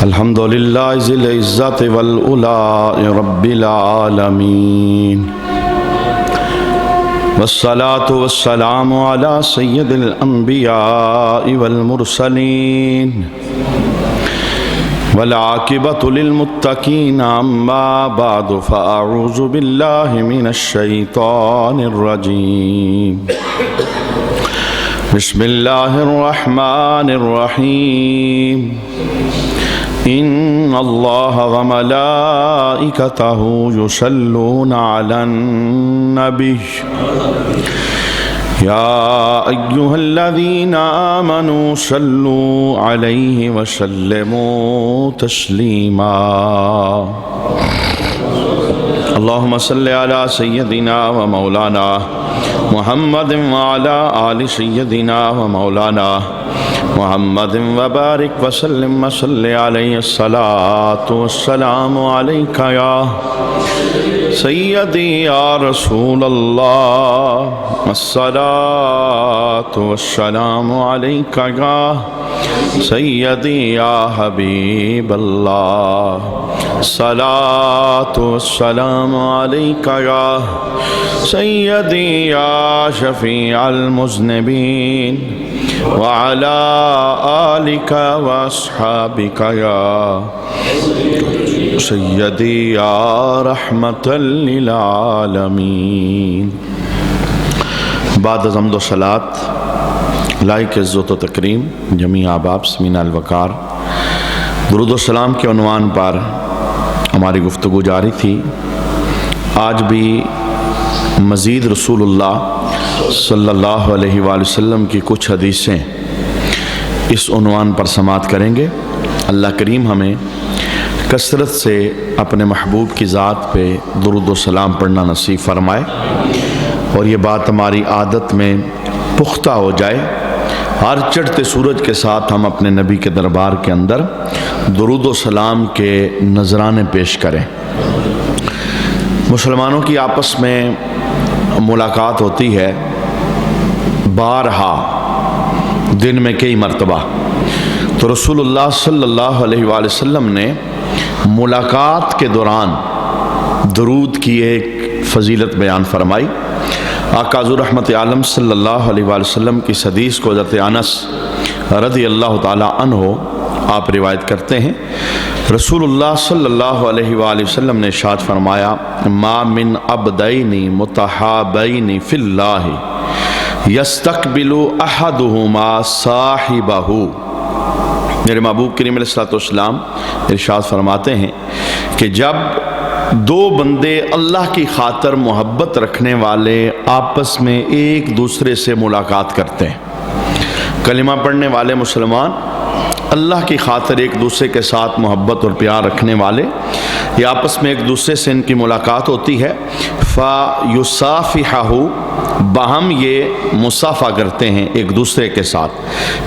الحمد للہ ذی العزت والعلا رب العالمین والصلاة والسلام علی سید الانبیاء والمرسلین والعاقبۃ للمتقین اما بعد فاعوذ باللہ من الشیطان الرجیم بسم اللہ الرحمن الرحیم ان اللہ وملائکتہ یصلون علی النبی یا ایہا الذین آمنوا صلوا علیہ وسلموا تسلیما اللہم صل علی سیدنا و مولانا محمد وعلی آل سیدنا و مولانا محمد وبارک وسلم وصل علیہ الصلاۃ والسلام علیک یا سیدی یا رسول اللہ الصلاۃ والسلام علیک یا سیدی یا حبیب اللہ الصلاۃ والسلام علیک یا سیدی یا شفیع المذنبین وعلى آلك واصحابك يا سيدي يا رحمة للعالمين بعد از حمد و صلاة لائق عزت و تکریم جمیع احباب سمین الوقار، درود و سلام کے عنوان پر ہماری گفتگو جاری تھی۔ آج بھی مزید رسول اللہ صلی اللہ علیہ وآلہ وسلم کی کچھ حدیثیں اس عنوان پر سماعت کریں گے۔ اللہ کریم ہمیں کثرت سے اپنے محبوب کی ذات پہ درود و سلام پڑھنا نصیب فرمائے اور یہ بات ہماری عادت میں پختہ ہو جائے، ہر چڑھتے سورج کے ساتھ ہم اپنے نبی کے دربار کے اندر درود و سلام کے نذرانے پیش کریں۔ مسلمانوں کی آپس میں ملاقات ہوتی ہے بارہا، دن میں کئی مرتبہ، تو رسول اللہ صلی اللہ علیہ وآلہ وسلم نے ملاقات کے دوران درود کی ایک فضیلت بیان فرمائی۔ آقا حضور رحمت عالم صلی اللہ علیہ وآلہ وسلم کی حدیث کو حضرت انس رضی اللہ تعالی عنہ آپ روایت کرتے ہیں، رسول اللہ صلی اللہ علیہ وآلہ وسلم نے ارشاد فرمایا ما من عبدین متحابین فی اللہ یستقبل احدہما صاحبہ۔ میرے محبوب کریم علیہ السلام ارشاد فرماتے ہیں کہ جب دو بندے اللہ کی خاطر محبت رکھنے والے آپس میں ایک دوسرے سے ملاقات کرتے ہیں، کلمہ پڑھنے والے مسلمان اللہ کی خاطر ایک دوسرے کے ساتھ محبت اور پیار رکھنے والے، یہ آپس میں ایک دوسرے سے ان کی ملاقات ہوتی ہے، فَيُصَافِحَهُ، باہم یہ مصافحہ کرتے ہیں ایک دوسرے کے ساتھ،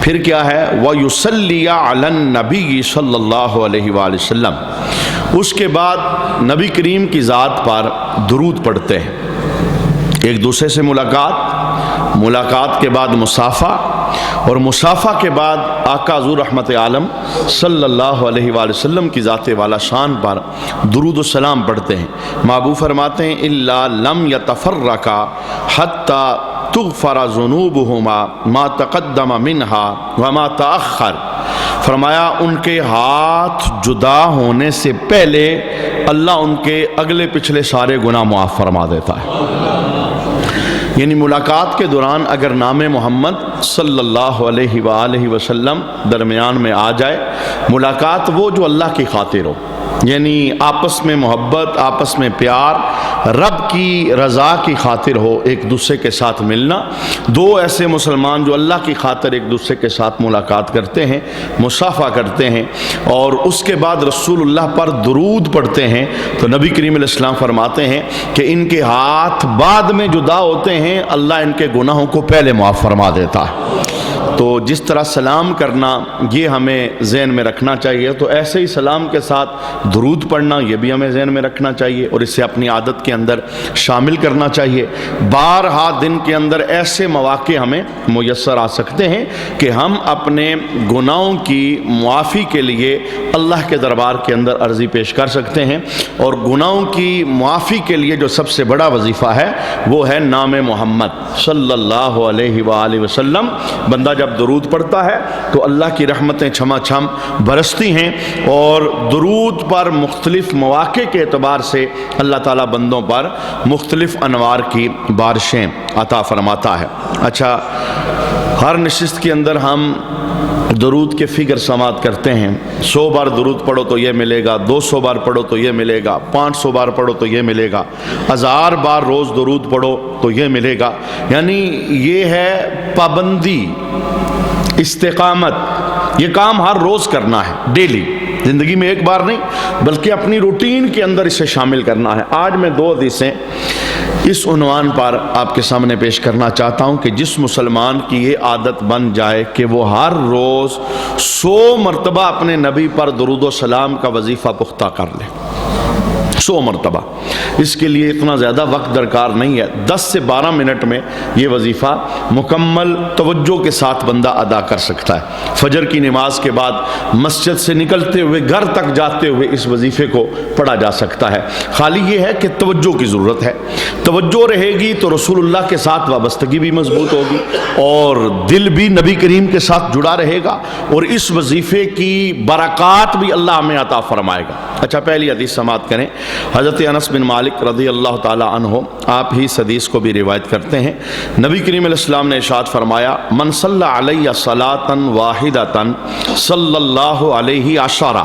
پھر کیا ہے وَيُصَلِّيَ عَلَى النَّبِيِّ صلی اللہ علیہ وآلہ وسلم، اس کے بعد نبی کریم کی ذات پر درود پڑھتے ہیں۔ ایک دوسرے سے ملاقات کے بعد مصافحہ، اور مصافحہ کے بعد آقا حضور رحمت عالم صلی اللہ علیہ وآلہ وسلم کی ذات والا شان پر درود و سلام پڑھتے ہیں۔ محبوب فرماتے ہیں الا لم یتفرقا حتی تغفر ذنوبہما ما تقدم منہا وما تأخر، فرمایا ان کے ہاتھ جدا ہونے سے پہلے اللہ ان کے اگلے پچھلے سارے گناہ معاف فرما دیتا ہے۔ یعنی ملاقات کے دوران اگر نام محمد صلی اللہ علیہ وآلہ وسلم درمیان میں آ جائے، ملاقات وہ جو اللہ کی خاطر ہو، یعنی آپس میں محبت، آپس میں پیار، رب کی رضا کی خاطر ہو، ایک دوسرے کے ساتھ ملنا، دو ایسے مسلمان جو اللہ کی خاطر ایک دوسرے کے ساتھ ملاقات کرتے ہیں، مصافحہ کرتے ہیں اور اس کے بعد رسول اللہ پر درود پڑھتے ہیں، تو نبی کریم علیہ السلام فرماتے ہیں کہ ان کے ہاتھ بعد میں جدا ہوتے ہیں، اللہ ان کے گناہوں کو پہلے معاف فرما دیتا ہے۔ تو جس طرح سلام کرنا یہ ہمیں ذہن میں رکھنا چاہیے، تو ایسے ہی سلام کے ساتھ درود پڑھنا یہ بھی ہمیں ذہن میں رکھنا چاہیے اور اسے اپنی عادت کے اندر شامل کرنا چاہیے۔ بارہا دن کے اندر ایسے مواقع ہمیں میسر آ سکتے ہیں کہ ہم اپنے گناہوں کی معافی کے لیے اللہ کے دربار کے اندر عرضی پیش کر سکتے ہیں، اور گناہوں کی معافی کے لیے جو سب سے بڑا وظیفہ ہے وہ ہے نام محمد صلی اللہ علیہ وآلہ وسلم۔ بندہ جب درود پڑھتا ہے تو اللہ کی رحمتیں چھما چھم برستی ہیں، اور درود پر مختلف مواقع کے اعتبار سے اللہ تعالیٰ بندوں پر مختلف انوار کی بارشیں عطا فرماتا ہے۔ اچھا، ہر نشست کے اندر ہم درود کے فگر سماعت کرتے ہیں۔ 100 بار درود پڑھو تو یہ ملے گا، 200 بار پڑھو تو یہ ملے گا، 500 بار پڑھو تو یہ ملے گا، 1000 بار روز درود پڑھو تو یہ ملے گا۔ یعنی یہ ہے پابندی، استقامت، یہ کام ہر روز کرنا ہے، ڈیلی، زندگی میں ایک بار نہیں بلکہ اپنی روٹین کے اندر اسے شامل کرنا ہے۔ آج میں 2 حدیثیں اس عنوان پر آپ کے سامنے پیش کرنا چاہتا ہوں کہ جس مسلمان کی یہ عادت بن جائے کہ وہ ہر روز 100 مرتبہ اپنے نبی پر درود و سلام کا وظیفہ پختہ کر لے، 100 مرتبہ، اس کے لیے اتنا زیادہ وقت درکار نہیں ہے، 10 سے 12 منٹ میں یہ وظیفہ مکمل توجہ کے ساتھ بندہ ادا کر سکتا ہے۔ فجر کی نماز کے بعد مسجد سے نکلتے ہوئے گھر تک جاتے ہوئے اس وظیفے کو پڑھا جا سکتا ہے۔ خالی یہ ہے کہ توجہ کی ضرورت ہے، توجہ رہے گی تو رسول اللہ کے ساتھ وابستگی بھی مضبوط ہوگی اور دل بھی نبی کریم کے ساتھ جڑا رہے گا، اور اس وظیفے کی برکات بھی اللہ ہمیں عطا فرمائے گا۔ اچھا، پہلی حدیث سماعت کریں۔ حضرت انس بن مالک رضی اللہ تعالی عنہ آپ ہی اس حدیث کو بھی روایت کرتے ہیں۔ نبی کریم علیہ السلام نے ارشاد فرمایا، من صلی علیہ صلاۃ واحدۃ صلی اللہ علیہ عشرہ،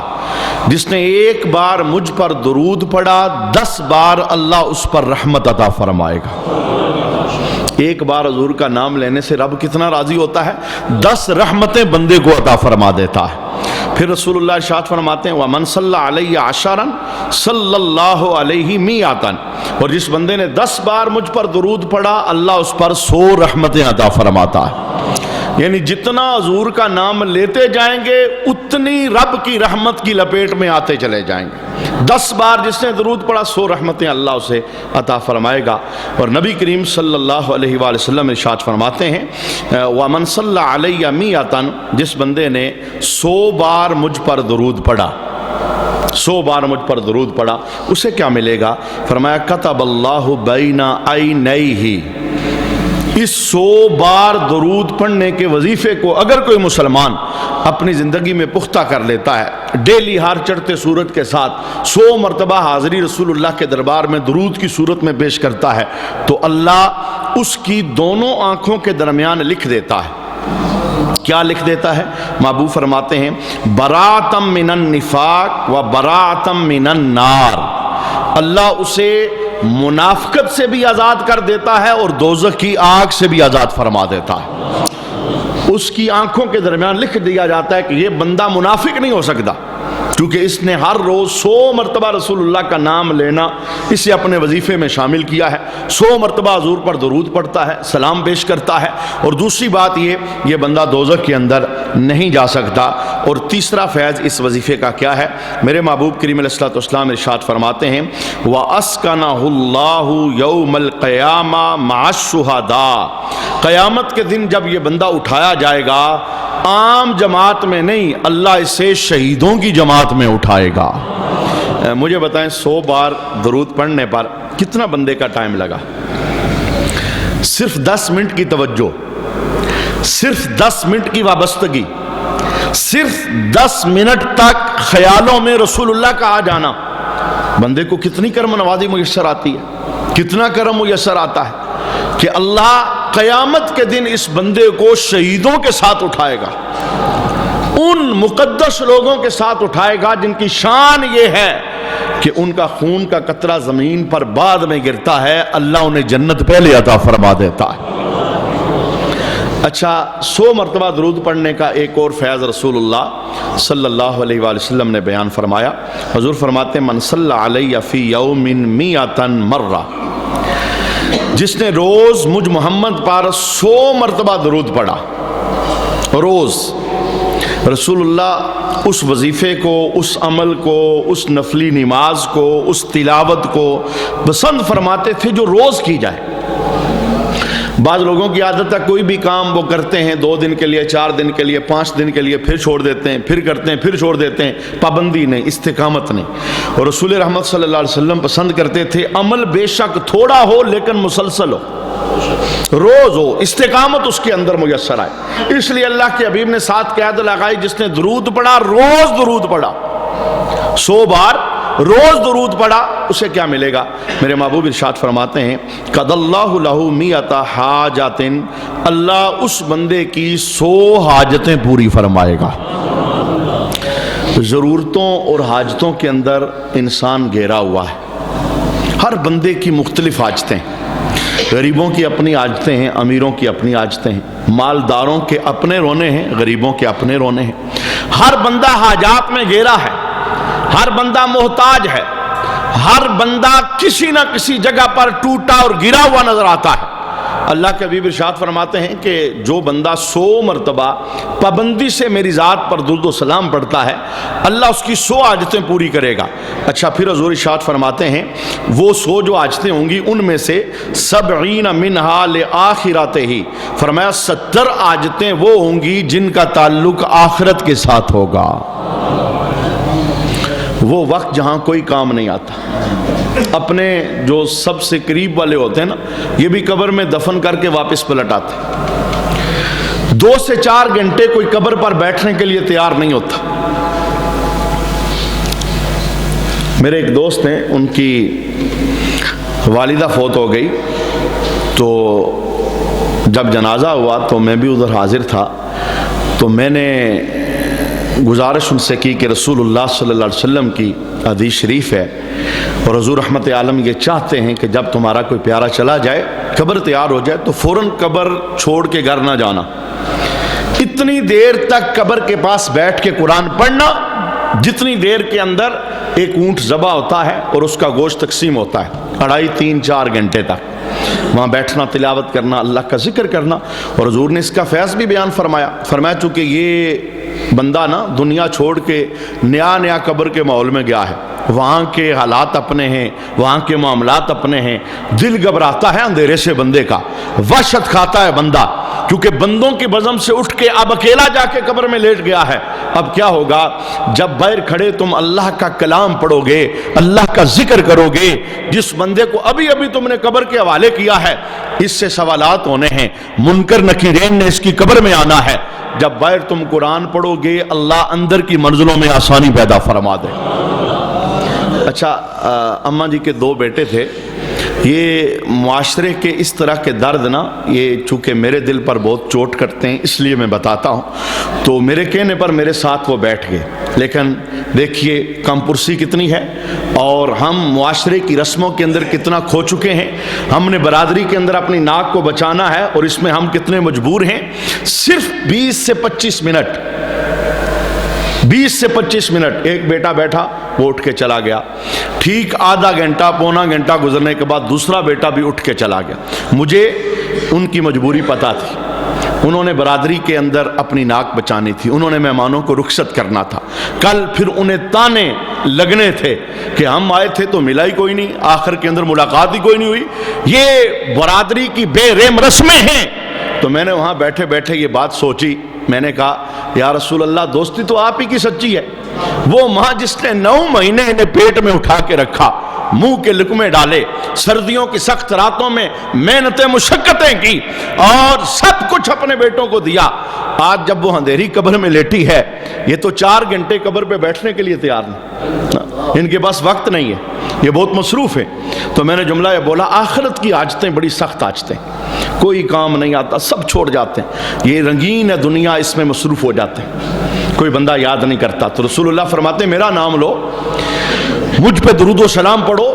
جس نے ایک بار مجھ پر درود پڑھا 10 بار اللہ اس پر رحمت عطا فرمائے گا۔ ایک بار حضور کا نام لینے سے رب کتنا راضی ہوتا ہے، 10 رحمتیں بندے کو عطا فرما دیتا ہے۔ پھر رسول اللہ ارشاد فرماتے ہیں، وَمَنْ صَلَّى عَلَيَّ عَشَرًا صلی اللہ علیہ مِئَةً، اور جس بندے نے 10 بار مجھ پر درود پڑھا اللہ اس پر 100 رحمتیں عطا فرماتا ہے۔ یعنی جتنا حضور کا نام لیتے جائیں گے اتنی رب کی رحمت کی لپیٹ میں آتے چلے جائیں گے۔ 10 بار جس نے درود پڑھا 100 رحمتیں اللہ اسے عطا فرمائے گا۔ اور نبی کریم صلی اللہ علیہ وآلہ وسلم ارشاد فرماتے ہیں، وَمَنْ صَلَّى عَلَيَّ مِئَةً، جس بندے نے 100 بار مجھ پر درود پڑھا، 100 بار مجھ پر درود پڑھا، اسے کیا ملے گا؟ فرمایا، كَتَبَ اللَّهُ بَيْنَ عَيْنَيْهِ، اس 100 بار درود پڑھنے کے وظیفے کو اگر کوئی مسلمان اپنی زندگی میں پختہ کر لیتا ہے، ڈیلی ہر چڑھتے سورج کے ساتھ 100 مرتبہ حاضری رسول اللہ کے دربار میں درود کی صورت میں پیش کرتا ہے، تو اللہ اس کی دونوں آنکھوں کے درمیان لکھ دیتا ہے۔ کیا لکھ دیتا ہے؟ محبوب فرماتے ہیں، براءۃ من النفاق و براءۃ من النار، اللہ اسے منافقت سے بھی آزاد کر دیتا ہے اور دوزخ کی آگ سے بھی آزاد فرما دیتا ہے۔ اس کی آنکھوں کے درمیان لکھ دیا جاتا ہے کہ یہ بندہ منافق نہیں ہو سکتا، کیونکہ اس نے ہر روز 100 مرتبہ رسول اللہ کا نام لینا اسے اپنے وظیفے میں شامل کیا ہے، 100 مرتبہ حضور پر درود پڑھتا ہے، سلام پیش کرتا ہے، اور دوسری بات یہ بندہ دوزخ کے اندر نہیں جا سکتا۔ اور تیسرا فیض اس وظیفے کا کیا ہے؟ میرے محبوب کریم علیہ الصلوۃ والسلام ارشاد فرماتے ہیں، وَأَسْكَنَهُ اللَّهُ يَوْمَ الْقِيَامَةِ مَعَ الشُّهَدَاءِ، قیامت کے دن جب یہ بندہ اٹھایا جائے گا، عام جماعت میں نہیں، اللہ اسے شہیدوں کی جماعت میں اٹھائے گا۔ مجھے بتائیں 100 بار درود پڑھنے پر کتنا بندے کا ٹائم لگا؟ صرف 10 منٹ کی توجہ، صرف 10 منٹ کی وابستگی، صرف 10 منٹ تک خیالوں میں رسول اللہ کا آ جانا، بندے کو کتنی کرم نوازی میسر آتی ہے، کتنا کرم میسر آتا ہے کہ اللہ قیامت کے دن اس بندے کو شہیدوں کے ساتھ اٹھائے گا، ان مقدس لوگوں کے ساتھ اٹھائے گا جن کی شان یہ ہے کہ ان کا خون کا قطرہ زمین پر بعد میں گرتا ہے، اللہ انہیں جنت پہلے عطا فرما دیتا ہے۔ اچھا، 100 مرتبہ درود پڑھنے کا ایک اور فیض رسول اللہ صلی اللہ علیہ وآلہ وسلم نے بیان فرمایا۔ حضور فرماتے ہیں، من صلی علیہ فی یوم 100 مرہ، جس نے روز مجھ محمد پر 100 مرتبہ درود پڑھا، روز رسول اللہ اس وظیفے کو، اس عمل کو، اس نفلی نماز کو، اس تلاوت کو پسند فرماتے تھے جو روز کی جائے۔ بعض لوگوں کی عادت ہے کوئی بھی کام وہ کرتے ہیں 2 دن کے لیے، 4 دن کے لیے، 5 دن کے لیے، پھر چھوڑ دیتے ہیں، پھر کرتے ہیں، پھر چھوڑ دیتے ہیں۔ پابندی نہیں، استقامت نہیں۔ اور رسول رحمت صلی اللہ علیہ وسلم پسند کرتے تھے عمل بے شک تھوڑا ہو لیکن مسلسل ہو، روز ہو، استقامت اس کے اندر میسر آئے۔ اس لیے اللہ کے حبیب نے ساتھ قید لگائی، جس نے درود پڑھا، روز درود پڑھا، 100 بار روز درود پڑھا، اسے کیا ملے گا؟ میرے محبوب ارشاد فرماتے ہیں قَدَ اللَّهُ لَهُ مِئَةَ حَاجَةٍ، اللہ اس بندے کی 100 حاجتیں پوری فرمائے گا۔ ضرورتوں اور حاجتوں کے اندر انسان گھیرا ہوا ہے، ہر بندے کی مختلف حاجتیں، غریبوں کی اپنی حاجتیں ہیں، امیروں کی اپنی حاجتیں ہیں، مالداروں کے اپنے رونے ہیں، غریبوں کے اپنے رونے ہیں۔ ہر بندہ حاجات میں گھیرا ہے، ہر بندہ محتاج ہے، ہر بندہ کسی نہ کسی جگہ پر ٹوٹا اور گرا ہوا نظر آتا ہے۔ اللہ کے حبیب ارشاد فرماتے ہیں کہ جو بندہ 100 مرتبہ پابندی سے میری ذات پر درود و سلام پڑھتا ہے، اللہ اس کی 100 حاجتیں پوری کرے گا۔ اچھا، پھر حضور ارشاد فرماتے ہیں وہ 100 جو حاجتیں ہوں گی ان میں سے 70 منہا لآخرتہ، فرمایا 70 حاجتیں وہ ہوں گی جن کا تعلق آخرت کے ساتھ ہوگا۔ وہ وقت جہاں کوئی کام نہیں آتا۔ اپنے جو سب سے قریب والے ہوتے ہیں نا، یہ بھی قبر میں دفن کر کے واپس پلٹ آتے۔ 2 سے 4 گھنٹے کوئی قبر پر بیٹھنے کے لیے تیار نہیں ہوتا۔ میرے ایک دوست ہیں، ان کی والدہ فوت ہو گئی، تو جب جنازہ ہوا تو میں بھی ادھر حاضر تھا، تو میں نے گزارش ان سے کی کہ رسول اللہ صلی اللہ علیہ وسلم کی حدیث شریف ہے اور حضور رحمت عالم یہ چاہتے ہیں کہ جب تمہارا کوئی پیارا چلا جائے، قبر تیار ہو جائے، تو فوراً قبر چھوڑ کے گھر نہ جانا، اتنی دیر تک قبر کے پاس بیٹھ کے قرآن پڑھنا جتنی دیر کے اندر ایک اونٹ ذبح ہوتا ہے اور اس کا گوشت تقسیم ہوتا ہے، 2.5 3 4 گھنٹے تک وہاں بیٹھنا، تلاوت کرنا، اللہ کا ذکر کرنا۔ اور حضور نے اس کا فیض بھی بیان فرمایا چونکہ یہ بندہ نا دنیا چھوڑ کے نیا قبر کے ماحول میں گیا ہے، وہاں کے حالات اپنے ہیں، وہاں کے معاملات اپنے ہیں، دل گھبراتا ہے اندھیرے سے بندے کا، وحشت کھاتا ہے بندہ، کیونکہ بندوں کی بزم سے اٹھ کے اب اکیلا جا کے قبر میں لیٹ گیا ہے۔ اب کیا ہوگا جب باہر کھڑے تم اللہ کا کلام پڑھو گے، اللہ کا ذکر کرو گے، جس بندے کو ابھی تم نے قبر کے حوالے کیا ہے، اس سے سوالات ہونے ہیں، منکر نکیرین نے اس کی قبر میں آنا ہے۔ جب باہر تم قرآن پڑھو گے، اللہ اندر کی منزلوں میں آسانی پیدا فرما دے۔ اچھا، اماں جی کے 2 بیٹے تھے، یہ معاشرے کے اس طرح کے درد نا، یہ چونکہ میرے دل پر بہت چوٹ کرتے ہیں، اس لیے میں بتاتا ہوں، تو میرے کہنے پر میرے ساتھ وہ بیٹھ گئے۔ لیکن دیکھیے کم پرسی کتنی ہے، اور ہم معاشرے کی رسموں کے اندر کتنا کھو چکے ہیں۔ ہم نے برادری کے اندر اپنی ناک کو بچانا ہے، اور اس میں ہم کتنے مجبور ہیں۔ صرف 20 سے 25 منٹ 20 سے 25 منٹ ایک بیٹا بیٹھا، وہ اٹھ کے چلا گیا، ٹھیک آدھا گھنٹہ پونا گھنٹہ گزرنے کے بعد دوسرا بیٹا بھی اٹھ کے چلا گیا۔ مجھے ان کی مجبوری پتہ تھی، انہوں نے برادری کے اندر اپنی ناک بچانی تھی، انہوں نے مہمانوں کو رخصت کرنا تھا، کل پھر انہیں تانے لگنے تھے کہ ہم آئے تھے تو ملا ہی کوئی نہیں، آخر کے اندر ملاقات ہی کوئی نہیں ہوئی۔ یہ برادری کی بے رحم رسمیں ہیں۔ تو میں نے وہاں بیٹھے بیٹھے یہ بات سوچی، میں نے کہا یا رسول اللہ، دوستی تو آپ ہی کی سچی ہے، وہ ماں جس نے 9 مہینے انہیں پیٹ میں اٹھا کے رکھا، منہ کے لقمے ڈالے، سردیوں کی سخت راتوں میں محنتیں مشقتیں کی، اور سب کچھ اپنے بیٹوں کو دیا، آج جب وہ اندھیری قبر میں لیٹی ہے، یہ تو 4 گھنٹے قبر پہ بیٹھنے کے لیے تیار نہیں، ان کے پاس وقت نہیں ہے، یہ بہت مصروف ہے۔ تو میں نے جملہ یہ بولا، آخرت کی حاجتیں بڑی سخت حاجتیں، کوئی کام نہیں آتا، سب چھوڑ جاتے ہیں، یہ رنگین ہے دنیا، اس میں مصروف ہو جاتے ہیں، کوئی بندہ یاد نہیں کرتا۔ تو رسول اللہ فرماتے ہیں میرا نام لو، مجھ پہ درود و سلام پڑھو،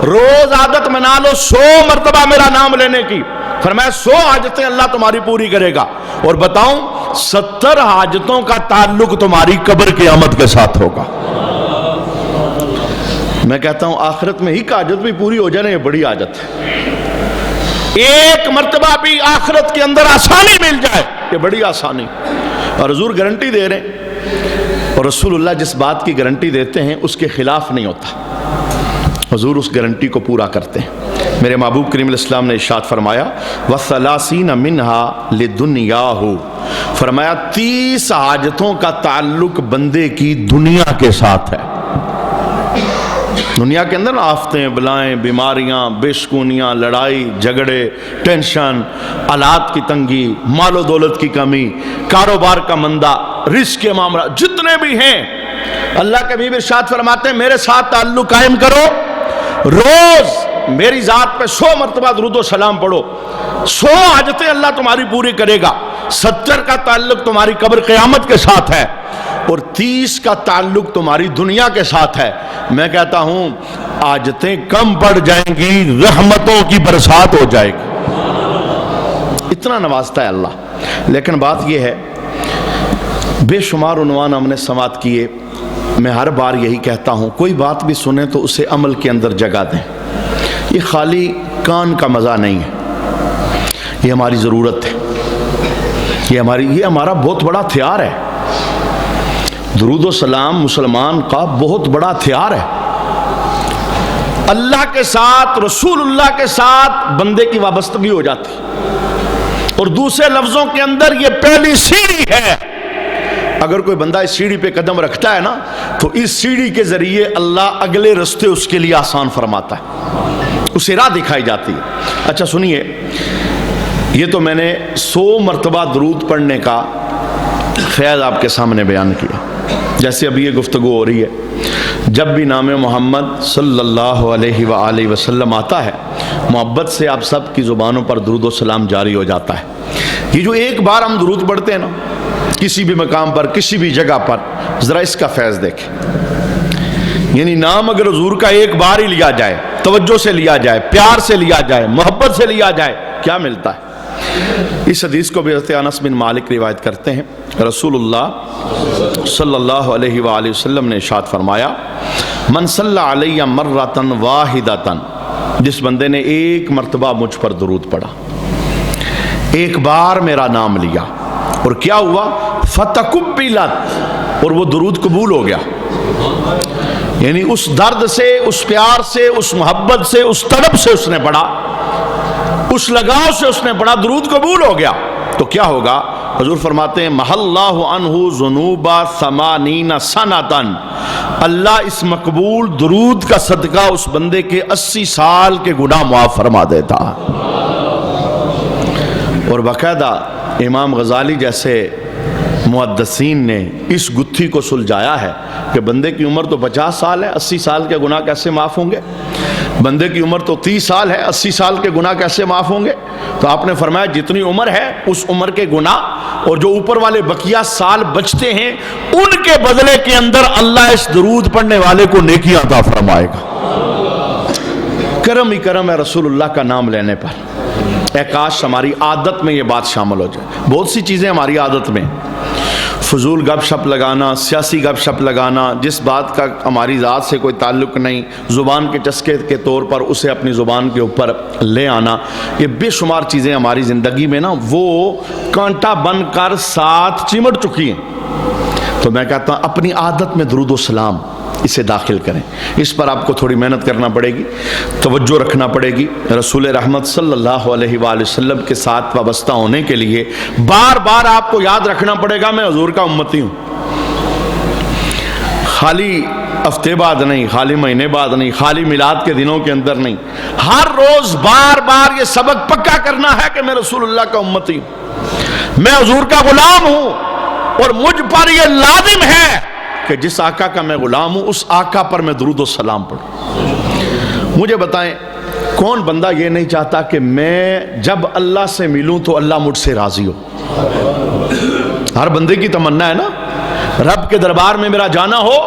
روز عادت بنا لو 100 مرتبہ میرا نام لینے کی، فرمایا 100 حاجتیں اللہ تمہاری پوری کرے گا۔ اور بتاؤں 70 حاجتوں کا تعلق تمہاری قبر کی آمد کے ساتھ ہوگا۔ میں کہتا ہوں آخرت میں ہی کا حاجت بھی پوری ہو جائے، یہ بڑی حاجت ہے، ایک مرتبہ بھی آخرت کے اندر آسانی مل جائے، یہ بڑی آسانی۔ اور حضور گارنٹی دے رہے ہیں، اور رسول اللہ جس بات کی گارنٹی دیتے ہیں اس کے خلاف نہیں ہوتا، حضور اس گارنٹی کو پورا کرتے ہیں۔ میرے محبوب کریم علیہ السلام نے ارشاد فرمایا وَثَلَاثِينَ مِنْهَا لِدُنْيَاهُ، فرمایا 30 حاجتوں کا تعلق بندے کی دنیا کے ساتھ ہے۔ دنیا کے اندر آفتیں، بلائیں، بیماریاں، بے سکونیاں، لڑائی جھگڑے، ٹینشن، آلات کی تنگی، مال و دولت کی کمی، کاروبار کا مندہ، رزق کے معاملات جتنے بھی ہیں، اللہ کے حبیب ارشاد فرماتے ہیں میرے ساتھ تعلق قائم کرو، روز میری ذات پہ 100 مرتبہ درود و سلام پڑھو، 100 حاجتیں اللہ تمہاری پوری کرے گا، 70 کا تعلق تمہاری قبر قیامت کے ساتھ ہے، اور 30 کا تعلق تمہاری دنیا کے ساتھ ہے۔ میں کہتا ہوں حاجتیں کم پڑ جائیں گی، رحمتوں کی برسات ہو جائے گی، اتنا نوازتا ہے اللہ۔ لیکن بات یہ ہے، بے شمار عنوان ہم نے سماعت کیے، میں ہر بار یہی کہتا ہوں کوئی بات بھی سنیں تو اسے عمل کے اندر جگہ دیں۔ یہ خالی کان کا مزہ نہیں ہے، یہ ہماری ضرورت ہے، یہ ہمارا بہت بڑا ہتھیار ہے۔ درود و سلام مسلمان کا بہت بڑا ہتھیار ہے۔ اللہ کے ساتھ، رسول اللہ کے ساتھ بندے کی وابستگی ہو جاتی، اور دوسرے لفظوں کے اندر یہ پہلی سیڑھی ہے۔ اگر کوئی بندہ اس سیڑھی پہ قدم رکھتا ہے نا تو اس سیڑھی کے ذریعے اللہ اگلے رستے اس کے لیے آسان فرماتا ہے، اسے راہ دکھائی جاتی ہے۔ اچھا سنیے، یہ تو میں نے 100 مرتبہ درود پڑھنے کا فیض آپ کے سامنے بیان کیا، جیسے ابھی یہ گفتگو ہو رہی ہے، جب بھی نام محمد صلی اللہ علیہ وآلہ وسلم آتا ہے محبت سے آپ سب کی زبانوں پر درود و سلام جاری ہو جاتا ہے۔ یہ جو ایک بار ہم درود پڑھتے ہیں نا کسی بھی مقام پر، کسی بھی جگہ پر، ذرا اس کا فیض دیکھیں، یعنی نام اگر حضور کا ایک بار ہی لیا جائے، توجہ سے لیا جائے، پیار سے لیا جائے، محبت سے لیا جائے، کیا ملتا ہے۔ اس حدیث کو بھی حضرت انس بن مالک روایت کرتے ہیں، رسول اللہ صلی اللہ علیہ وآلہ وسلم نے ارشاد فرمایا من صلی علی مرۃ واحدۃ، جس بندے نے ایک مرتبہ مجھ پر درود پڑھا، ایک بار میرا نام لیا، اور کیا ہوا، فتقبلت، اور وہ درود قبول ہو گیا، یعنی اس درد سے، اس پیار سے، اس محبت سے، اس طلب سے اس نے پڑھا، اس لگاؤ سے اس نے پڑھا، درود قبول ہو گیا، تو کیا ہوگا؟ حضور فرماتے ہیں محَ اللَّهُ عَنْهُ ذُنُوبَ 80 سَنَةً، اللہ اس مقبول درود کا صدقہ اس بندے کے 80 سال کے گناہ معاف فرما دیتا۔ اور باقاعدہ امام غزالی جیسے محدثین نے اس گتھی کو سلجھایا ہے کہ بندے کی عمر تو 50 سال ہے، 80 سال کے گناہ کیسے معاف ہوں گے؟ بندے کی عمر تو 30 سال ہے، 80 سال کے گناہ کیسے معاف ہوں گے؟ تو آپ نے فرمایا جتنی عمر ہے اس عمر کے گناہ، اور جو اوپر والے بقیہ سال بچتے ہیں ان کے بدلے کے اندر اللہ اس درود پڑھنے والے کو نیکی عطا فرمائے گا۔ کرم ہی کرم ہے رسول اللہ کا نام لینے پر۔ اے کاش ہماری عادت میں یہ بات شامل ہو جائے۔ بہت سی چیزیں ہماری عادت میں، فضول گپ شپ لگانا، سیاسی گپ شپ لگانا، جس بات کا ہماری ذات سے کوئی تعلق نہیں، زبان کے چسکے کے طور پر اسے اپنی زبان کے اوپر لے آنا، یہ بے شمار چیزیں ہماری زندگی میں نا وہ کانٹا بن کر ساتھ چمٹ چکی ہیں۔ تو میں کہتا ہوں اپنی عادت میں درود و سلام اسے داخل کریں، اس پر آپ کو تھوڑی محنت کرنا پڑے گی، توجہ رکھنا پڑے گی۔ رسول رحمت صلی اللہ علیہ وآلہ وسلم کے ساتھ وابستہ ہونے کے لیے بار بار آپ کو یاد رکھنا پڑے گا میں حضور کا امتی ہوں، خالی ہفتے بعد نہیں، خالی مہینے بعد نہیں، خالی میلاد کے دنوں کے اندر نہیں، ہر روز بار بار یہ سبق پکا کرنا ہے کہ میں رسول اللہ کا امتی ہوں، میں حضور کا غلام ہوں، اور مجھ پر یہ لازم ہے کہ جس آقا کا میں غلام ہوں اس آقا پر میں درود و سلام پڑھوں۔ مجھے بتائیں کون بندہ یہ نہیں چاہتا کہ میں جب اللہ سے ملوں تو اللہ مجھ سے راضی ہو؟ ہر بندے کی تمنا ہے نا، رب کے دربار میں میرا جانا ہو،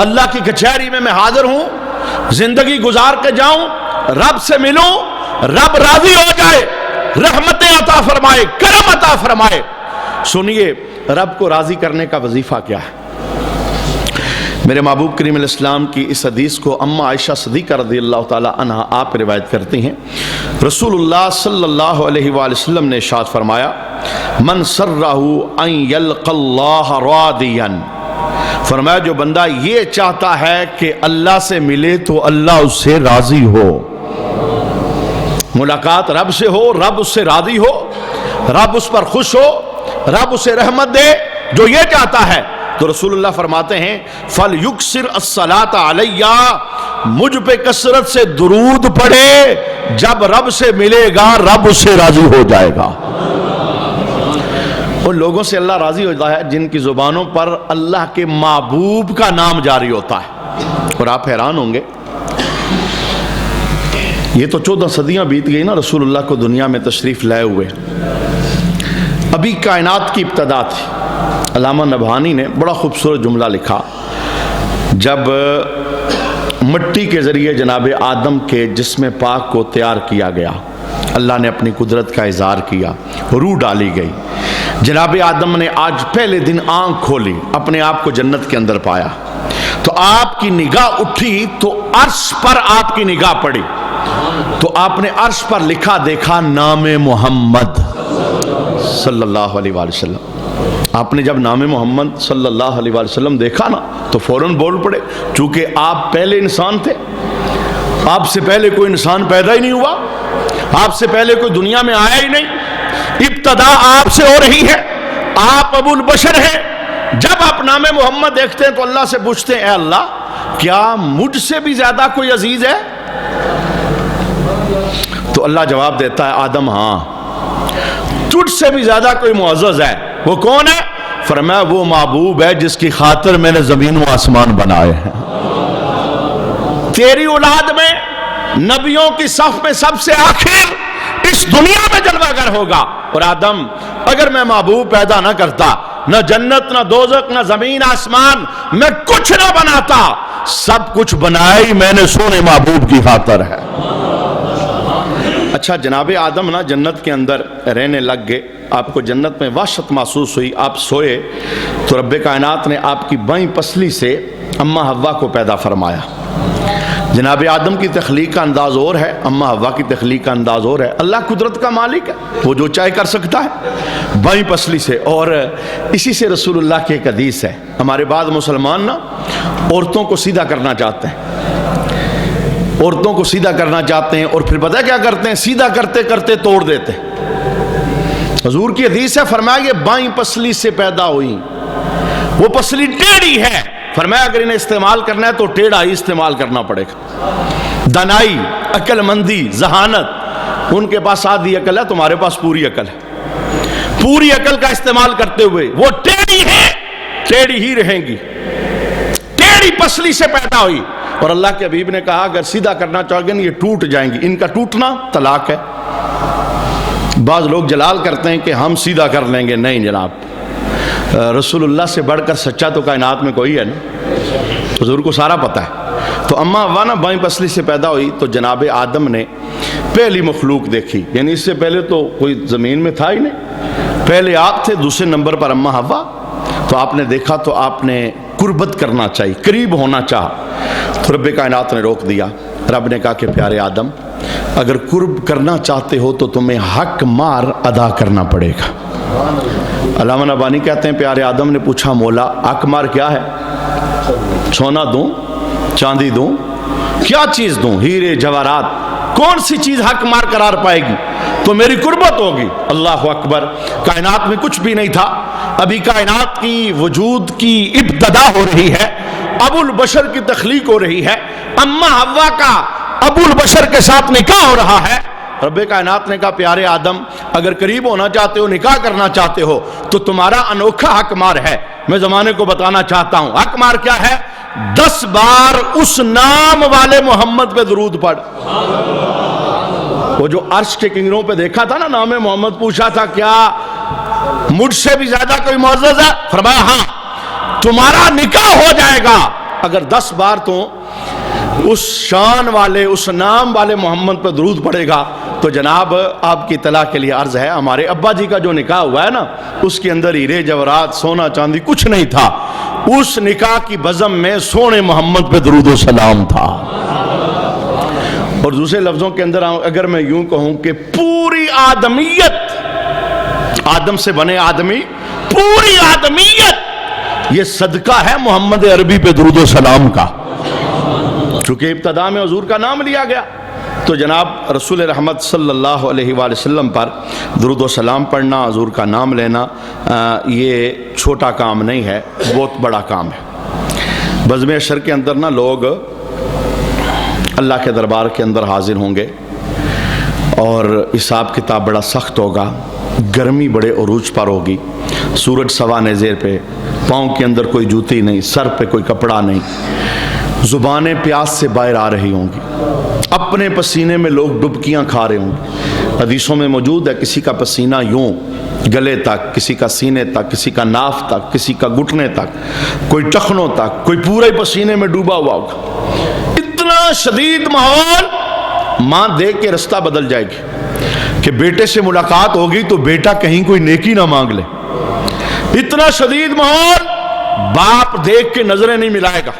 اللہ کی کچہری میں حاضر ہوں، زندگی گزار کے جاؤں، رب سے ملوں، رب راضی ہو جائے، رحمتیں عطا فرمائے، کرم عطا فرمائے۔ سنیے رب کو راضی کرنے کا وظیفہ کیا ہے؟ میرے محبوب کریم علیہ السلام کی اس حدیث کو اما عائشہ صدیقہ رضی اللہ تعالی عنہا آپ روایت کرتی ہیں، رسول اللہ صلی اللہ علیہ وآلہ وسلم نے ارشاد فرمایا، من سرہ ان یلقى اللہ راضیا، فرمایا جو بندہ یہ چاہتا ہے کہ اللہ سے ملے تو اللہ اس سے راضی ہو، ملاقات رب سے ہو، رب اس سے راضی ہو، رب اس پر خوش ہو، رب اسے رحمت دے، جو یہ چاہتا ہے تو رسول اللہ فرماتے ہیں فَلْيُكْسِرْ الصَّلَاةَ عَلَيَّا، مجھ پہ کثرت سے درود پڑھے، جب رب سے ملے گا رب اس سے راضی ہو جائے گا۔ ان لوگوں سے اللہ راضی ہوتا ہے جن کی زبانوں پر اللہ کے محبوب کا نام جاری ہوتا ہے۔ اور آپ حیران ہوں گے، یہ تو 14 صدیاں بیت گئی نا رسول اللہ کو دنیا میں تشریف لائے ہوئے، ابھی کائنات کی ابتدا تھی۔ علامہ نبہانی نے بڑا خوبصورت جملہ لکھا، جب مٹی کے ذریعے جناب آدم کے جسم پاک کو تیار کیا گیا، اللہ نے اپنی قدرت کا اظہار کیا، روح ڈالی گئی، جناب آدم نے آج پہلے دن آنکھ کھولی، اپنے آپ کو جنت کے اندر پایا، تو آپ کی نگاہ اٹھی تو عرش پر آپ کی نگاہ پڑی، تو آپ نے عرش پر لکھا دیکھا نام محمد صلی اللہ علیہ وآلہ وسلم۔ آپ نے جب نام محمد صلی اللہ علیہ وآلہ وسلم دیکھا نا تو فوراً بول پڑے، چونکہ آپ پہلے انسان تھے، آپ سے پہلے کوئی انسان پیدا ہی نہیں ہوا، آپ سے پہلے کوئی دنیا میں آیا ہی نہیں، ابتدا آپ سے ہو رہی ہے، آپ ابو البشر ہیں۔ جب آپ نام محمد دیکھتے ہیں تو اللہ سے پوچھتے ہیں، اے اللہ کیا مجھ سے بھی زیادہ کوئی عزیز ہے؟ تو اللہ جواب دیتا ہے، آدم ہاں، تجھ سے بھی زیادہ کوئی معزز ہے، وہ کون ہے؟ فرمایا وہ محبوب ہے جس کی خاطر میں نے زمین و آسمان بنائے ہیں۔ تیری اولاد میں نبیوں کی صف میں سب سے آخر اس دنیا میں جلوہ گر ہوگا، اور آدم اگر میں محبوب پیدا نہ کرتا، نہ جنت نہ دوزخ نہ زمین آسمان، میں کچھ نہ بناتا، سب کچھ بنایا ہی میں نے سونے محبوب کی خاطر ہے۔ اچھا جناب آدم نا جنت کے اندر رہنے لگ گئے، آپ کو جنت میں وحشت محسوس ہوئی، آپ سوئے تو رب کائنات نے آپ کی بائیں پسلی سے اماں حوا کو پیدا فرمایا۔ جناب آدم کی تخلیق کا انداز اور ہے، اماں حوا کی تخلیق کا انداز اور ہے۔ اللہ قدرت کا مالک ہے، وہ جو چاہے کر سکتا ہے بائیں پسلی سے۔ اور اسی سے رسول اللہ کی ایک حدیث ہے، ہمارے بعض مسلمان نا عورتوں کو سیدھا کرنا چاہتے ہیں، عورتوں کو سیدھا کرنا چاہتے ہیں، اور پھر پتہ کیا کرتے ہیں، سیدھا کرتے کرتے توڑ دیتے ہیں۔ حضور کی حدیث ہے، فرمایا یہ بائیں پسلی سے پیدا ہوئی، وہ پسلی ٹیڑھی ہے، فرمایا اگر انہیں استعمال کرنا ہے تو ٹیڑھا ہی استعمال کرنا پڑے گا۔ دانائی، عقل مندی، ذہانت، ان کے پاس آدھی عقل ہے، تمہارے پاس پوری عقل ہے، پوری عقل کا استعمال کرتے ہوئے وہ ٹیڑھی ہے، ٹیڑھی ہی رہیں گی، ٹیڑھی پسلی سے پیدا ہوئی۔ اور اللہ کے حبیب نے کہا اگر سیدھا کرنا چاہو گے یہ ٹوٹ جائیں گی، ان کا ٹوٹنا طلاق ہے۔ بعض لوگ جلال کرتے ہیں کہ ہم سیدھا کر لیں گے، نہیں جناب، رسول اللہ سے بڑھ کر سچا تو کائنات میں کوئی ہے نا، حضور کو سارا پتہ ہے۔ تو اماں حوا نا بائیں پسلی سے پیدا ہوئی، تو جناب آدم نے پہلی مخلوق دیکھی، یعنی اس سے پہلے تو کوئی زمین میں تھا ہی نہیں، پہلے آپ تھے، دوسرے نمبر پر اماں حوا۔ تو آپ نے دیکھا تو آپ نے قربت کرنا چاہیے، قریب ہونا چاہا، تو رب کائنات نے روک دیا۔ رب نے کہا کہ پیارے آدم اگر قرب کرنا چاہتے ہو تو تمہیں حق مار ادا کرنا پڑے گا۔ علامہ نبانی کہتے ہیں پیارے آدم نے پوچھا مولا حق مار کیا ہے؟ سونا دوں، چاندی دوں، کیا چیز دوں؟ ہیرے جواہرات، کون سی چیز حق مار قرار پائے گی؟ تو میری قربت ہوگی۔ اللہ اکبر، کائنات میں کچھ بھی نہیں تھا، ابھی کائنات کی وجود کی ابتدا ہو رہی ہے، ابو البشر کی تخلیق ہو رہی ہے، اماں حوا کا ابو البشر کے ساتھ نکاح ہو رہا ہے۔ رب کائنات نے کہا پیارے آدم اگر قریب ہونا چاہتے ہو، نکاح کرنا چاہتے ہو تو تمہارا انوکھا حق مار ہے، میں زمانے کو بتانا چاہتا ہوں۔ حق مار کیا ہے؟ 10 بار اس نام والے محمد پہ درود پڑھ۔ وہ جو عرش کے کنگروں پہ دیکھا تھا نا نام محمد، پوچھا تھا کیا مجھ سے بھی زیادہ کوئی معزز ہے؟ فرمایا ہاں، تمہارا نکاح ہو جائے گا اگر 10 بار تو اس شان والے، اس نام والے محمد پہ درود پڑے گا تو جناب آپ کی اطلاع کے لیے عرض ہے، ہمارے ابا جی کا جو نکاح ہوا ہے نا، اس کے اندر ہیرے جواہرات سونا چاندی کچھ نہیں تھا، اس نکاح کی بزم میں سونے محمد پہ درود و سلام تھا۔ اور دوسرے لفظوں کے اندر اگر میں یوں کہوں کہ پوری آدمیت، آدم سے بنے آدمی، پوری آدمیت یہ صدقہ ہے محمد عربی پہ درود و سلام کا، چونکہ ابتدا میں حضور کا نام لیا گیا تو جناب رسول رحمت صلی اللہ علیہ وآلہ وسلم پر درود و سلام پڑھنا، حضور کا نام لینا، یہ چھوٹا کام نہیں ہے، بہت بڑا کام ہے۔ بزم عشر کے اندر نا لوگ اللہ کے دربار کے اندر حاضر ہوں گے اور حساب کتاب بڑا سخت ہوگا، گرمی بڑے عروج پر ہوگی، سورج سوانے زیر پہ، پاؤں کے اندر کوئی جوتی نہیں، سر پہ کوئی کپڑا نہیں، زبانیں پیاس سے باہر آ رہی ہوں گی، اپنے پسینے میں لوگ ڈبکیاں کھا رہے ہوں گے۔ حدیثوں میں موجود ہے کسی کا پسینہ یوں گلے تک، کسی کا سینے تک، کسی کا ناف تک، کسی کا گھٹنے تک، کوئی ٹخنوں تک، کوئی پورے پسینے میں ڈوبا ہوا ہوگا۔ اتنا شدید ماحول، ماں دیکھ کے رستہ بدل جائے گی کہ بیٹے سے ملاقات ہوگی تو بیٹا کہیں کوئی نیکی نہ مانگ لے۔ اتنا شدید ماحول، باپ دیکھ کے نظریں نہیں ملائے گا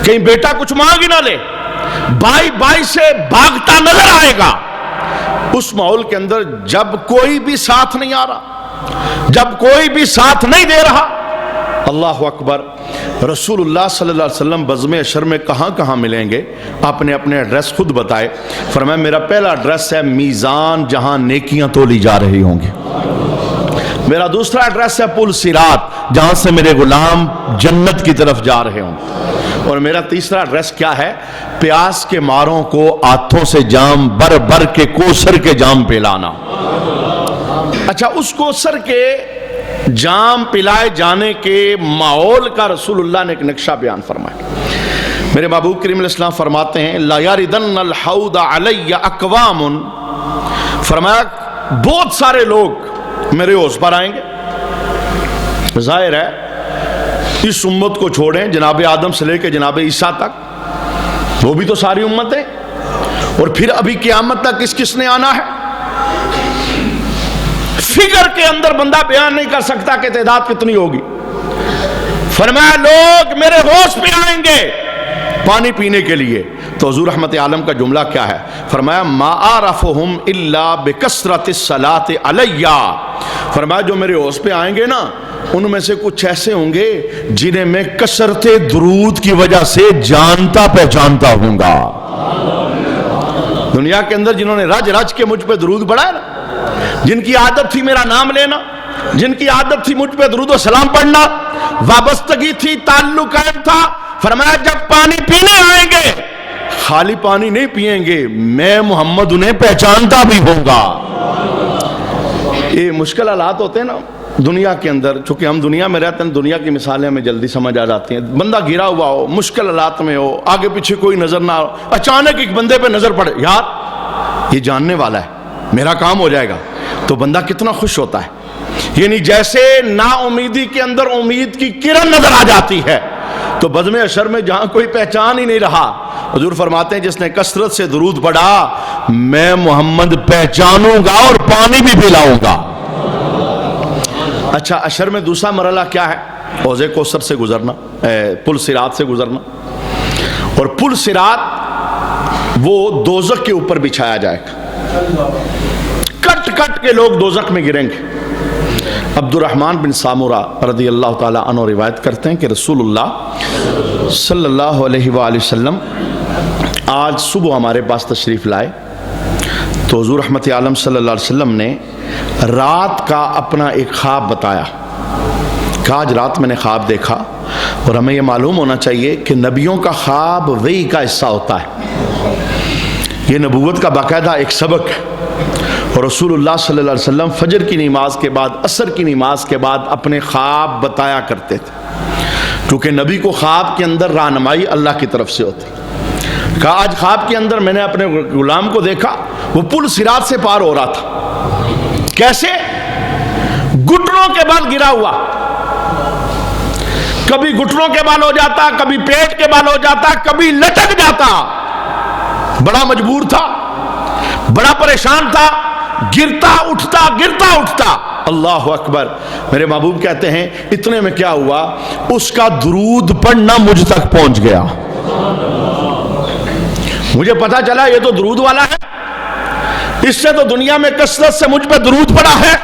کہیں بیٹا کچھ مانگ ہی نہ لے، بھائی بھائی سے بھاگتا نظر آئے گا۔ اس ماحول کے اندر جب کوئی بھی ساتھ نہیں آ رہا، جب کوئی بھی ساتھ نہیں دے رہا، اللہ اکبر، رسول اللہ صلی اللہ علیہ وسلم بزم عشر میں کہاں کہاں ملیں گے؟ آپ نے اپنے ایڈریس خود بتائے، فرمایا میرا پہلا ایڈریس ہے میزان جہاں نیکیاں تولی جا رہی ہوں گی، میرا دوسرا ایڈریس ہے پل صراط جہاں سے میرے غلام جنت کی طرف جا رہے ہوں، اور میرا تیسرا ایڈریس کیا ہے؟ پیاس کے ماروں کو ہاتھوں سے جام بر بر کے کوثر کے جام پلانا۔ اچھا، اس کوثر کے جام پلائے جانے کے ماحول کا رسول اللہ نے ایک نقشہ بیان فرمایا۔ میرے محبوب کریم علیہ السلام فرماتے ہیں لا یردن الحوض علی اقوام، فرمایا بہت سارے لوگ میرے حوض پر آئیں گے۔ ظاہر ہے اس امت کو چھوڑیں، جناب آدم سے لے کے جناب عیسیٰ تک، وہ بھی تو ساری امت ہے، اور پھر ابھی قیامت تک کس نے آنا ہے؟ فگر کے اندر بندہ بیان نہیں کر سکتا کہ تعداد کتنی ہوگی۔ فرمایا لوگ میرے حوض پہ آئیں گے پانی پینے کے لیے، تو حضور رحمت عالم کا جملہ کیا ہے؟ فرمایا ما عرفہم الا بکثرت الصلاۃ علی، فرمایا جو میرے حوض پہ آئیں گے نا، ان میں سے کچھ ایسے ہوں گے جنہیں میں کثرت درود کی وجہ سے جانتا پہچانتا ہوں گا۔ دنیا کے اندر جنہوں نے رج رج کے مجھ پہ درود پڑھا نا، جن کی عادت تھی میرا نام لینا، جن کی عادت تھی مجھ پہ درود و سلام پڑھنا، وابستگی تھی، تعلق قائم تھا، فرمایا جب پانی پینے آئیں گے خالی پانی نہیں پئیں گے، میں محمد انہیں پہچانتا بھی ہوں گا۔ یہ مشکل حالات ہوتے ہیں نا دنیا کے اندر، چونکہ ہم دنیا میں رہتے ہیں، دنیا کی مثالیں ہمیں جلدی سمجھ آ جاتی ہیں۔ بندہ گرا ہوا ہو، مشکل حالات میں ہو، آگے پیچھے کوئی نظر نہ ہو، اچانک ایک بندے پہ نظر پڑے، یار یہ جاننے والا ہے، میرا کام ہو جائے گا، تو بندہ کتنا خوش ہوتا ہے۔ یعنی جیسے نا امیدی کے اندر امید کی کرن نظر آ جاتی ہے، تو بزم عشر میں جہاں کوئی پہچان ہی نہیں رہا، حضور فرماتے ہیں جس نے کثرت سے درود پڑھا میں محمد پہچانوں گا اور پانی بھی پلاؤں گا۔ اچھا، عشر میں دوسرا مرحلہ کیا ہے؟ حوض کوثر سے گزرنا، پل صراط سے گزرنا، اور پل صراط وہ دوزخ کے اوپر بچھایا جائے گا، کٹ کٹ کے لوگ دوزخ میں گریں گے۔ عبد الرحمن بن سامورہ رضی اللہ تعالی عنہ روایت کرتے ہیں کہ رسول اللہ صلی اللہ علیہ وآلہ وسلم آج صبح ہمارے پاس تشریف لائے، تو حضور رحمت عالم صلی اللہ علیہ وسلم نے رات کا اپنا ایک خواب بتایا کہ آج رات میں نے خواب دیکھا، اور ہمیں یہ معلوم ہونا چاہیے کہ نبیوں کا خواب وحی کا حصہ ہوتا ہے، یہ نبوت کا باقاعدہ ایک سبق ہے۔ اور رسول اللہ صلی اللہ علیہ وسلم فجر کی نماز کے بعد، عصر کی نماز کے بعد اپنے خواب بتایا کرتے تھے، کیونکہ نبی کو خواب کے اندر رہنمائی اللہ کی طرف سے ہوتی۔ کہا آج خواب کے اندر میں نے اپنے غلام کو دیکھا، وہ پل صراط سے پار ہو رہا تھا، کیسے؟ گھٹنوں کے بال گرا ہوا، کبھی گھٹنوں کے بال ہو جاتا، کبھی پیٹ کے بال ہو جاتا، کبھی لٹک جاتا، بڑا مجبور تھا، بڑا پریشان تھا، گرتا اٹھتا، اللہ اکبر۔ میرے محبوب کہتے ہیں اتنے میں کیا ہوا، اس کا درود پڑھنا مجھ تک پہنچ گیا۔ مجھے پتا چلا یہ تو درود والا ہے، اس سے تو دنیا میں کثرت سے مجھ پہ درود پڑا ہے،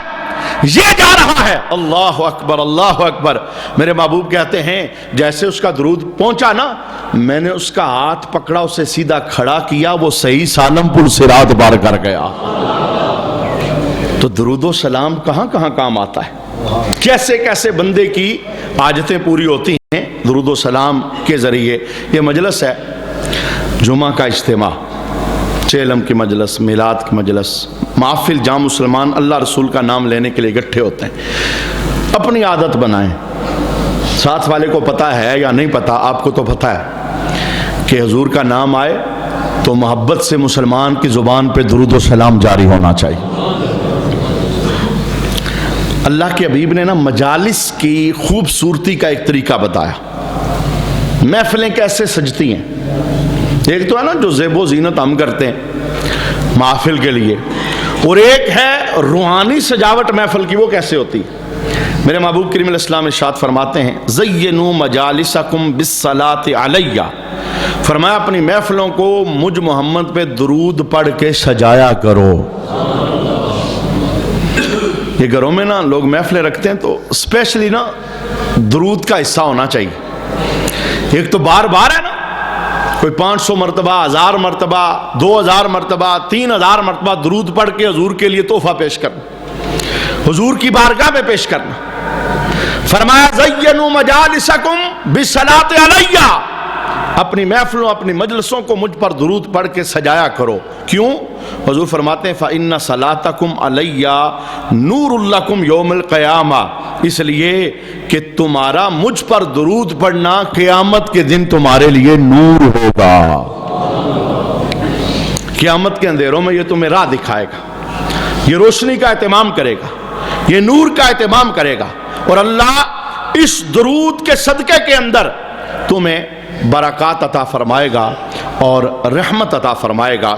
یہ جا رہا ہے۔ اللہ اکبر، اللہ اکبر۔ میرے محبوب کہتے ہیں جیسے اس کا درود پہنچا نا، میں نے اس کا ہاتھ پکڑا، اسے سیدھا کھڑا کیا، وہ صحیح سالم پور صراط پار کر گیا۔ تو درود و سلام کہاں کہاں کام آتا ہے، کیسے کیسے بندے کی حاجتیں پوری ہوتی ہیں درود و سلام کے ذریعے۔ یہ مجلس ہے جمعہ کا اجتماع، چیلم کی مجلس، میلاد کی مجلس، محفل جہاں مسلمان اللہ رسول کا نام لینے کے لیے اکٹھے ہوتے ہیں۔ اپنی عادت بنائیں، ساتھ والے کو پتہ ہے یا نہیں پتہ، آپ کو تو پتہ ہے کہ حضور کا نام آئے تو محبت سے مسلمان کی زبان پہ درود و سلام جاری ہونا چاہیے۔ اللہ کے حبیب نے نا مجالس کی خوبصورتی کا ایک طریقہ بتایا، محفلیں کیسے سجتی ہیں۔ ایک تو ہے نا جو زیب و زینت ہم کرتے ہیں محفل کے لیے، اور ایک ہے روحانی سجاوٹ محفل کی، وہ کیسے ہوتی۔ میرے محبوب کریم علیہ السلام ارشاد فرماتے ہیں زینوا مجالسکم بالصلاۃ علیہ، فرمایا اپنی محفلوں کو مجھ محمد پہ درود پڑھ کے سجایا کرو۔ یہ گھروں میں نا لوگ محفلیں رکھتے ہیں تو اسپیشلی نا درود کا حصہ ہونا چاہیے۔ ایک تو بار بار ہے نا، کوئی 500 مرتبہ، 1000 مرتبہ، 2000 مرتبہ، 3000 مرتبہ درود پڑھ کے حضور کے لیے تحفہ پیش کرنا، حضور کی بارگاہ میں پیش کرنا۔ فرمایا زینوا مجالسکم بالصلاۃ علیہ، اپنی محفلوں اپنی مجلسوں کو مجھ پر درود پڑھ کے سجایا کرو۔ کیوں؟ حضور فرماتے ہیں فإن صلاتکم علیہ نور لکم یوم القیامہ، اس لیے کہ تمہارا مجھ پر درود پڑھنا قیامت کے دن تمہارے لیے نور ہوگا۔ قیامت کے اندھیروں میں یہ تمہیں راہ دکھائے گا، یہ روشنی کا اہتمام کرے گا، یہ نور کا اہتمام کرے گا، اور اللہ اس درود کے صدقے کے اندر تمہیں برکات عطا فرمائے گا اور رحمت عطا فرمائے گا۔